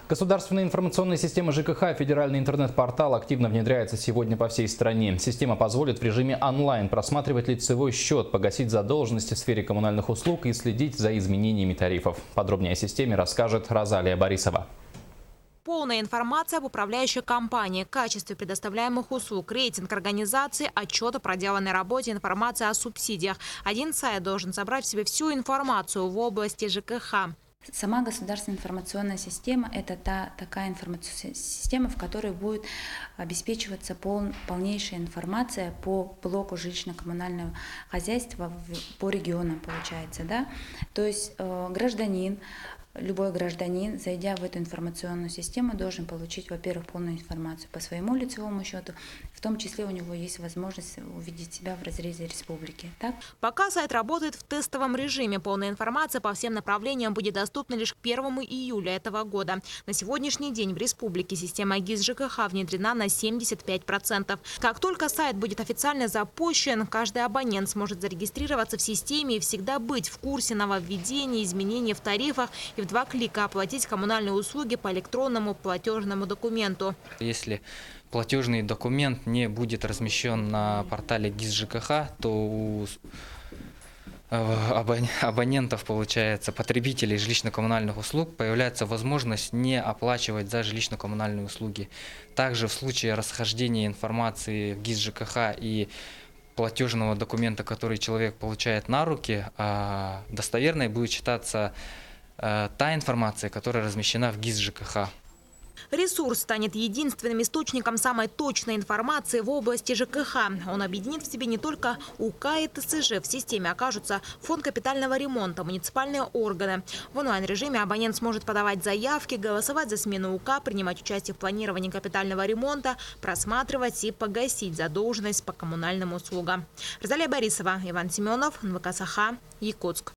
Государственная информационная система ЖКХ «Федеральный интернет-портал» активно внедряется сегодня по всей стране. Система позволит в режиме онлайн просматривать лицевой счет, погасить задолженности в сфере коммунальных услуг и следить за изменениями тарифов. Подробнее о системе расскажет Розалия Борисова. Полная информация об управляющей компании, качестве предоставляемых услуг, рейтинг организации, отчет о проделанной работе, информация о субсидиях. Один сайт должен собрать в себе всю информацию в области ЖКХ. Сама государственная информационная система – это такая информационная система, в которой будет обеспечиваться полнейшая информация по блоку жилищно-коммунального хозяйства по регионам, получается. Да? То есть любой гражданин, зайдя в эту информационную систему, должен получить, во-первых, полную информацию по своему лицевому счету, в том числе у него есть возможность увидеть себя в разрезе республики. Так? Пока сайт работает в тестовом режиме, полная информация по всем направлениям будет доступна лишь к 1 июля этого года. На сегодняшний день в республике система ГИС ЖКХ внедрена на 75%. Как только сайт будет официально запущен, каждый абонент сможет зарегистрироваться в системе и всегда быть в курсе нововведений, изменений в тарифах и в 2 клика оплатить коммунальные услуги по электронному платежному документу. Если платежный документ не будет размещен на портале ГИС ЖКХ, то у абонентов, получается, потребителей жилищно-коммунальных услуг появляется возможность не оплачивать за жилищно-коммунальные услуги. Также в случае расхождения информации в ГИС ЖКХ и платежного документа, который человек получает на руки, достоверной будет считаться та информация, которая размещена в ГИС ЖКХ. Ресурс станет единственным источником самой точной информации в области ЖКХ. Он объединит в себе не только УК и ТСЖ. В системе окажутся фонд капитального ремонта, муниципальные органы. В онлайн-режиме абонент сможет подавать заявки, голосовать за смену УК, принимать участие в планировании капитального ремонта, просматривать и погасить задолженность по коммунальным услугам. Розалия Борисова, Иван Семенов, НВК Саха, Якутск.